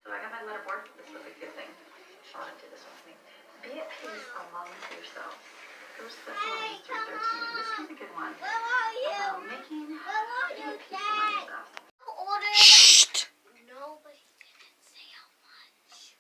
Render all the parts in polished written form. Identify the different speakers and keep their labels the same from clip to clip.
Speaker 1: So I got my letterboard. This was a good thing. Sean did this one for me. Be at peace alone with yourself. 1 Thessalonians 3:13. And this can be a good one. About making peace among yourselves.
Speaker 2: Shh! Nobody didn't say how much.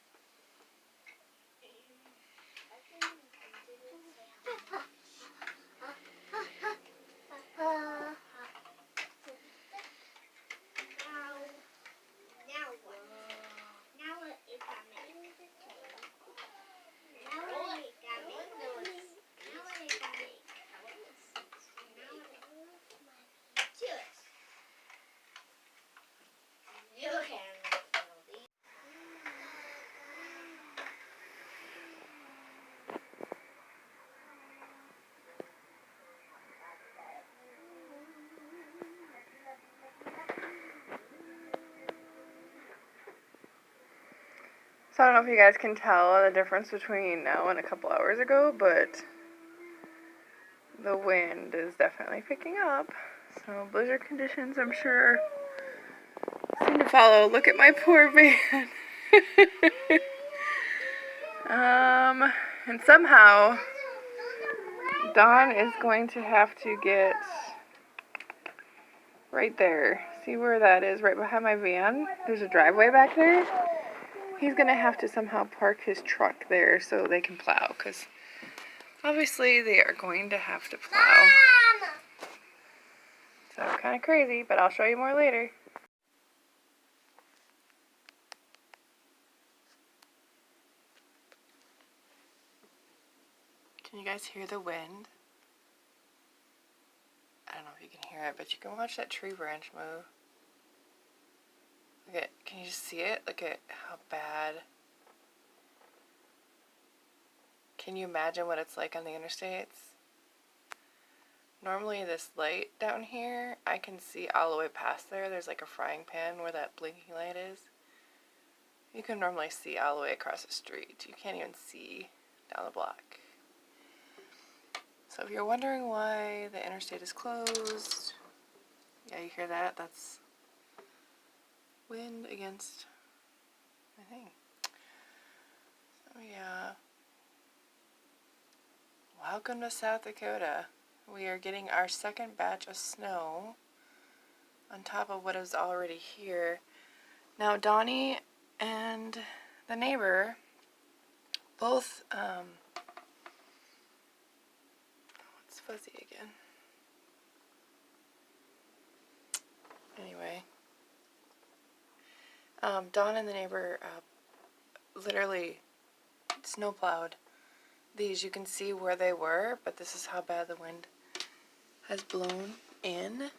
Speaker 3: So I don't know if you guys can tell the difference between now and a couple hours ago, but the wind is definitely picking up. So blizzard conditions, I'm sure, seem to follow. Look at my poor van. And somehow Dawn is going to have to get right there. See where that is? Right behind my van. There's a driveway back there. He's going to have to somehow park his truck there so they can plow, because obviously they are going to have to plow. So kind of crazy, but I'll show you more later. Can you guys hear the wind? I don't know if you can hear it, but you can watch that tree branch move. Look at, can you just see it? Look at how bad. Can you imagine what it's like on the interstates? Normally this light down here, I can see all the way past there. There's like a frying pan where that blinking light is. You can normally see all the way across the street. You can't even see down the block. So if you're wondering why the interstate is closed, yeah, you hear that? That's wind against my thing. So yeah. Welcome to South Dakota. We are getting our second batch of snow on top of what is already here. Now Donnie and the neighbor both, it's fuzzy again. Anyway, Don and the neighbor literally snowplowed these. You can see where they were, but this is how bad the wind has blown in.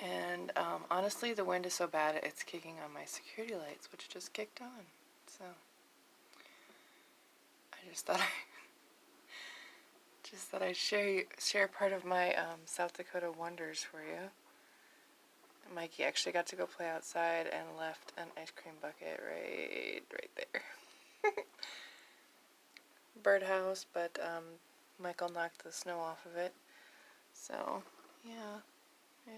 Speaker 3: And honestly, the wind is so bad it's kicking on my security lights, which just kicked on. So I just thought I'd share part of my South Dakota wonders for you. Mikey actually got to go play outside and left an ice cream bucket right there. Birdhouse, but Michael knocked the snow off of it. So yeah,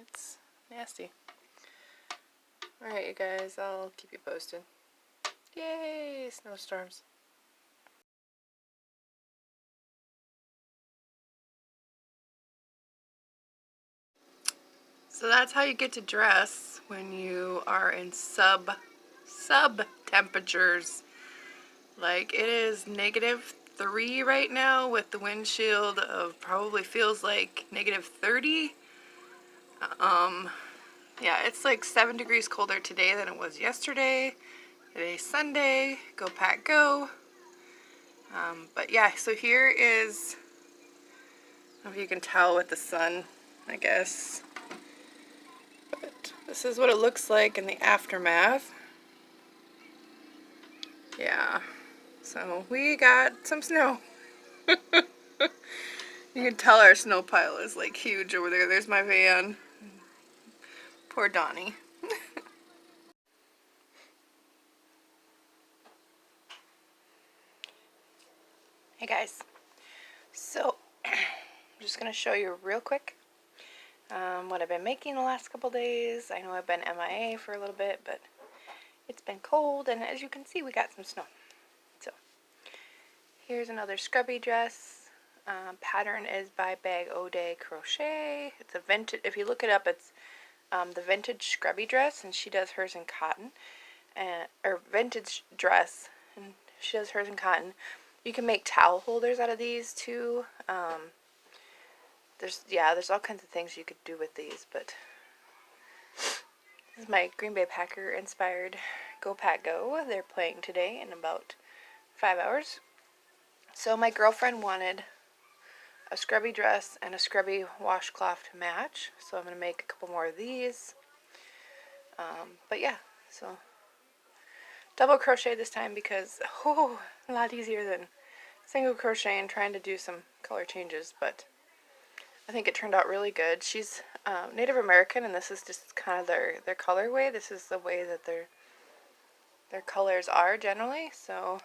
Speaker 3: it's nasty. Alright, you guys, I'll keep you posted. Yay, snowstorms. So that's how you get to dress when you are in sub temperatures. Like, it is -3 right now with the wind chill of probably feels like -30. Yeah, it's like 7 degrees colder today than it was yesterday. Today's Sunday. Go Pack Go. But yeah, so here is, I don't know if you can tell with the sun, I guess. But this is what it looks like in the aftermath. Yeah, so we got some snow. You can tell our snow pile is like huge over there. There's my van. Poor Donnie. Hey guys, so I'm just going to show you real quick what I've been making the last couple days. I know I've been MIA for a little bit, but It's been cold, and as you can see, we got some snow. So here's another scrubby dress. Pattern is by Ooh Aah Crochet. It's a vintage. If you look it up, it's the vintage scrubby dress, and she does hers in cotton, or vintage dress, and she does hers in cotton. You can make towel holders out of these too. There's all kinds of things you could do with these, but this is my Green Bay Packer inspired Go Pack Go. They're playing today in about 5 hours. So my girlfriend wanted a scrubby dress and a scrubby washcloth to match, so I'm going to make a couple more of these. But yeah, so double crochet this time because a lot easier than single crochet and trying to do some color changes, but I think it turned out really good. She's Native American, and this is just kind of their colorway. This is the way that their colors are generally, so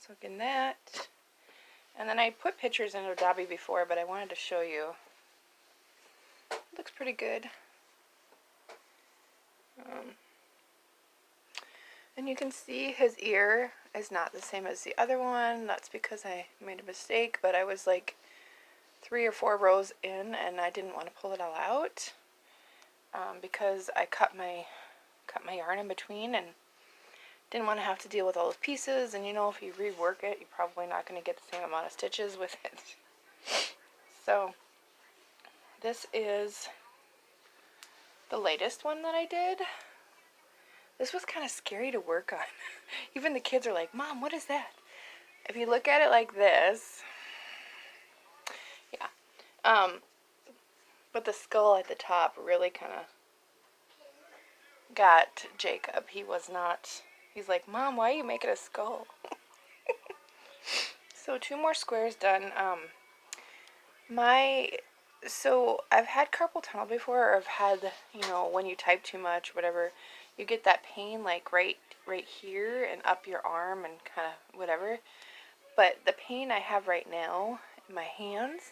Speaker 3: again that. And then I put pictures in Adobe before, but I wanted to show you. It looks pretty good. And you can see his ear is not the same as the other one. That's because I made a mistake, but I was like 3 or 4 rows in, and I didn't want to pull it all out because I cut my yarn in between and didn't want to have to deal with all those pieces. And you know, if you rework it, you're probably not going to get the same amount of stitches with it. So this is the latest one that I did. This was kind of scary to work on. Even the kids are like, "Mom, what is that?" If you look at it like this, yeah. But the skull at the top really kind of got Jacob. He's like, "Mom, why are you making a skull?" So 2 more squares done. So I've had carpal tunnel before, or I've had, when you type too much, whatever, you get that pain like right here and up your arm and kind of whatever. But the pain I have right now in my hands,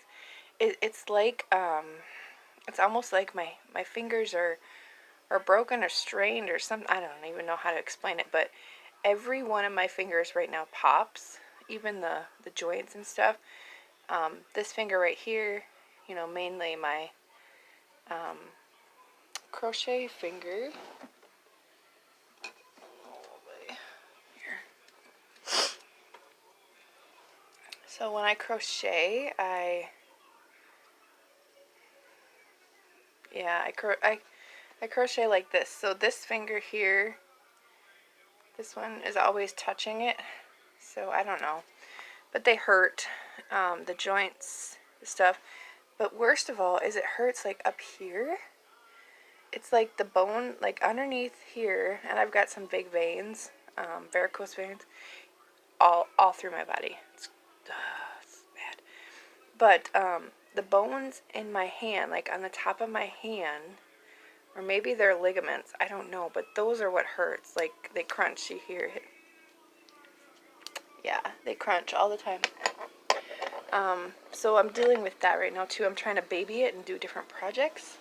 Speaker 3: it's like, it's almost like my fingers are broken or strained or something. I don't even know how to explain it, but every one of my fingers right now pops, even the joints and stuff. This finger right here, mainly my crochet finger. So when I crochet, I crochet like this. So this finger here, this one is always touching it. So I don't know, but they hurt, the joints, the stuff. But worst of all is it hurts like up here. It's like the bone, like underneath here, and I've got some big veins, varicose veins, all through my body. It's bad. But the bones in my hand, like on the top of my hand, or maybe they're ligaments, I don't know, but those are what hurts. Like they crunch, you hear it. Yeah, they crunch all the time. So I'm dealing with that right now too. I'm trying to baby it and do different projects.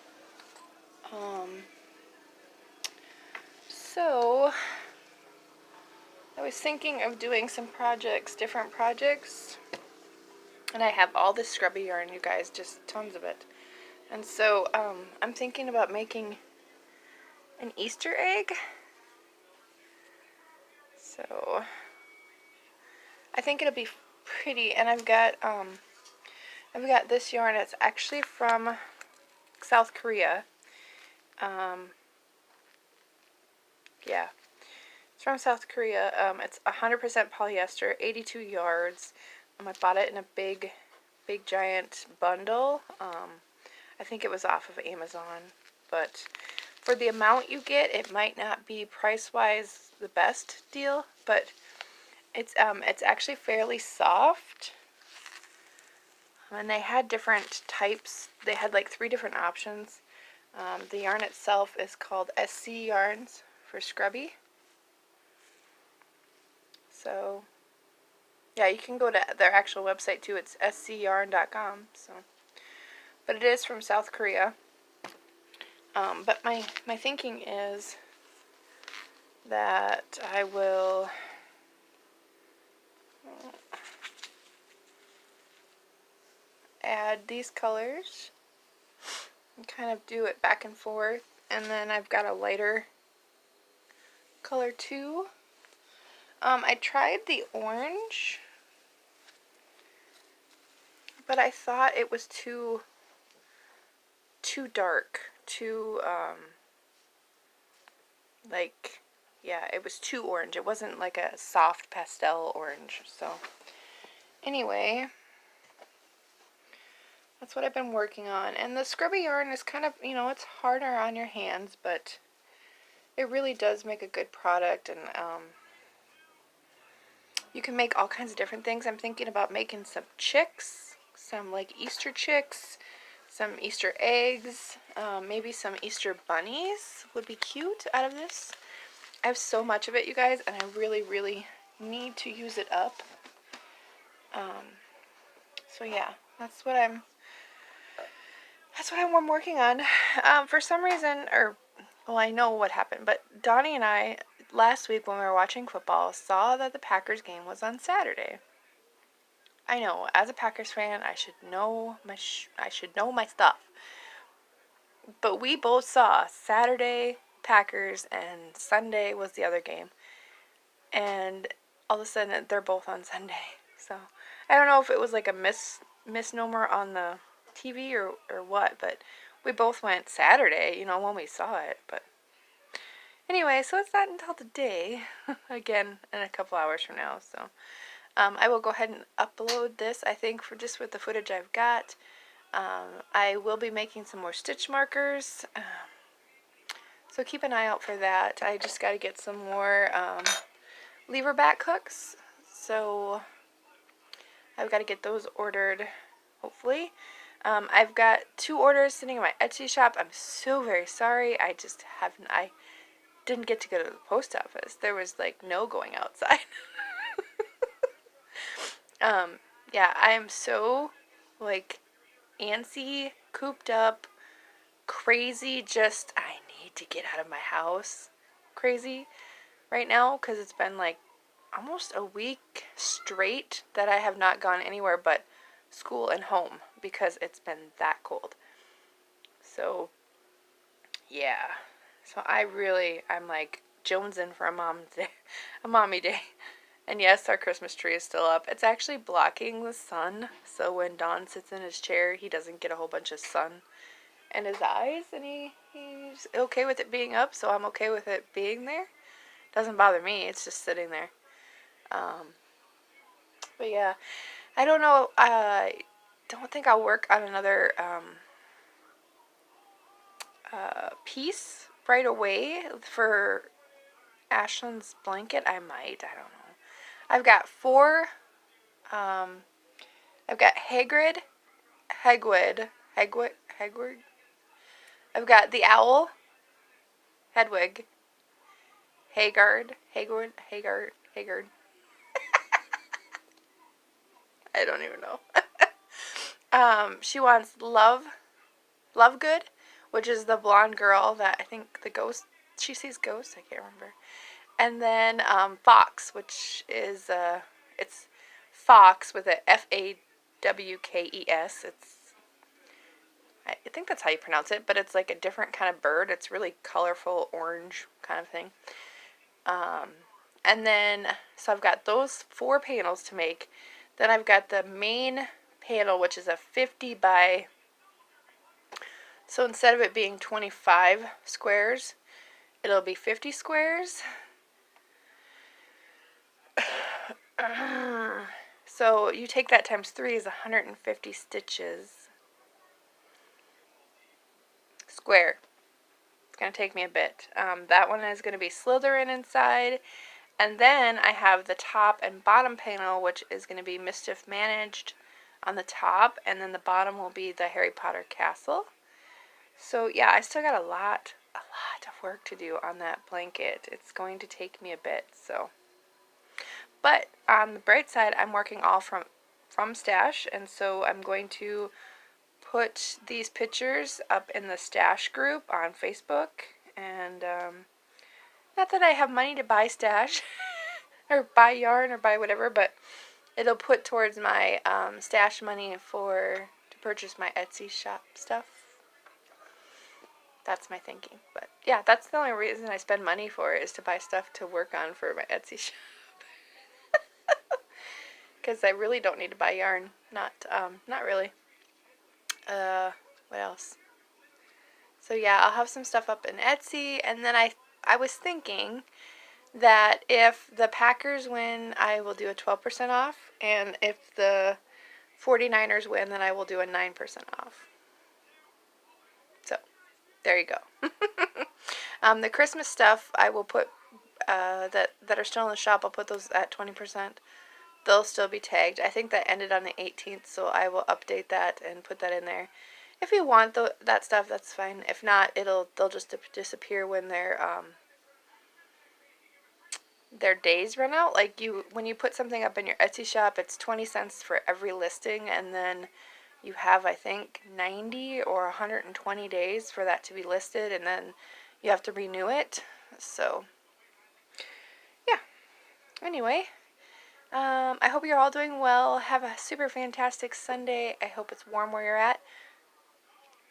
Speaker 3: So I was thinking of doing some projects, different projects, and I have all this scrubby yarn, you guys, just tons of it. And so I'm thinking about making an Easter egg. So I think it'll be pretty, and I've got this yarn. It's actually from South Korea. Yeah, it's from South Korea. It's 100% polyester, 82 yards. I bought it in a big giant bundle. I think it was off of Amazon, but for the amount you get, it might not be price-wise the best deal, but it's actually fairly soft. And they had different types. They had like 3 different options. The yarn itself is called SC yarns for scrubby. So yeah, you can go to their actual website too. It's scyarn.com. So, but it is from South Korea. But my thinking is that I will add these colors and kind of do it back and forth. And then I've got a lighter color too. I tried the orange, but I thought it was too dark, too like, yeah, it was too orange. It wasn't like a soft pastel orange. So anyway, that's what I've been working on. And the scrubby yarn is kind of, you know, it's harder on your hands, but it really does make a good product. And you can make all kinds of different things. I'm thinking about making some chicks, some like Easter chicks, some Easter eggs, maybe some Easter bunnies would be cute out of this. I have so much of it, you guys, and I really, really need to use it up. So yeah, that's what I'm working on. For some reason, well, I know what happened, but Donnie and I, last week when we were watching football, saw that the Packers game was on Saturday. I know, as a Packers fan, I should know my stuff. But we both saw Saturday Packers and Sunday was the other game. And all of a sudden they're both on Sunday. So I don't know if it was like a misnomer on the TV or what, but we both went Saturday, you know, when we saw it. But anyway, so it's not until today, again, in a couple hours from now. So I will go ahead and upload this, I think, for just with the footage I've got. I will be making some more stitch markers, so keep an eye out for that. I just got to get some more lever back hooks, so I've got to get those ordered, hopefully. I've got 2 orders sitting in my Etsy shop. I'm so very sorry. I didn't get to go to the post office. There was like no going outside. Yeah, I am so like antsy, cooped up, crazy, just I need to get out of my house crazy right now, because it's been like almost a week straight that I have not gone anywhere but school and home because it's been that cold. So yeah, so I'm like jonesing for a mommy day. And yes, our Christmas tree is still up. It's actually blocking the sun, so when Don sits in his chair, he doesn't get a whole bunch of sun in his eyes, and he's okay with it being up, so I'm okay with it being there. Doesn't bother me, it's just sitting there. But yeah, I don't know, I don't think I'll work on another piece right away for Ashlyn's blanket. I might, I don't know. I've got 4, I've got Hagrid. I've got the owl, Hedwig, Haggard. I don't even know. She wants Lovegood, which is the blonde girl that I think the ghost, she sees ghosts, I can't remember. And then Fox, which is it's Fox with a Fawkes. I think that's how you pronounce it, but it's like a different kind of bird. It's really colorful, orange kind of thing. And then, so I've got those 4 panels to make. Then I've got the main panel, which is a 50 by, so instead of it being 25 squares, it'll be 50 squares. So you take that times 3 is 150 stitches. Square. It's going to take me a bit. That one is going to be Slytherin inside. And then I have the top and bottom panel, which is going to be Mischief Managed on the top. And then the bottom will be the Harry Potter castle. So yeah, I still got a lot of work to do on that blanket. It's going to take me a bit, so. But on the bright side, I'm working all from stash, and so I'm going to put these pictures up in the stash group on Facebook, and not that I have money to buy stash or buy yarn or buy whatever, but it'll put towards my stash money to purchase my Etsy shop stuff. That's my thinking. But yeah, that's the only reason I spend money for it, is to buy stuff to work on for my Etsy shop. Because I really don't need to buy yarn. Not really. What else? So yeah, I'll have some stuff up in Etsy, and then I was thinking that if the Packers win, I will do a 12% off, and if the 49ers win, then I will do a 9% off. So, there you go. The Christmas stuff, I will put, that are still in the shop, I'll put those at 20%. They'll still be tagged. I think that ended on the 18th, so I will update that and put that in there. If you want that stuff, that's fine. If not, they'll just disappear when their days run out. Like when you put something up in your Etsy shop, it's 20 cents for every listing, and then you have, I think, 90 or 120 days for that to be listed, and then you have to renew it. So yeah, anyway, I hope you're all doing well. Have a super fantastic Sunday. I hope it's warm where you're at.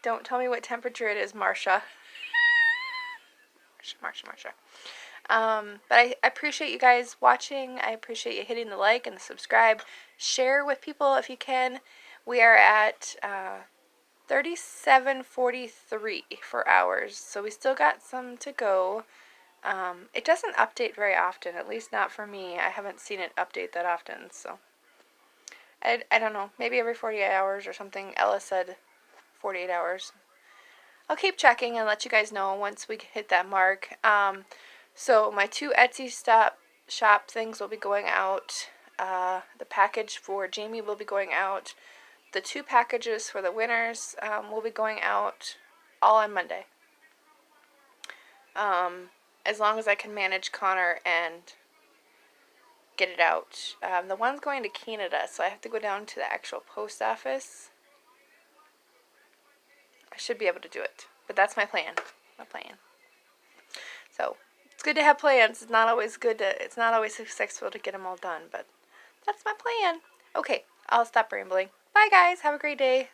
Speaker 3: Don't tell me what temperature it is, Marsha. Marsha. But I appreciate you guys watching. I appreciate you hitting the like and the subscribe. Share with people if you can. We are at 37:43 for hours, so we still got some to go. It doesn't update very often, at least not for me. I haven't seen it update that often, so I don't know. Maybe every 48 hours or something. Ella said 48 hours. I'll keep checking and let you guys know once we hit that mark. So my 2 Etsy shop things will be going out. The package for Jamie will be going out. The 2 packages for the winners will be going out all on Monday. As long as I can manage Connor and get it out. The one's going to Canada, so I have to go down to the actual post office. I should be able to do it, but that's my plan. So it's good to have plans. It's not always successful to get them all done, but that's my plan. Okay, I'll stop rambling. Bye guys, have a great day.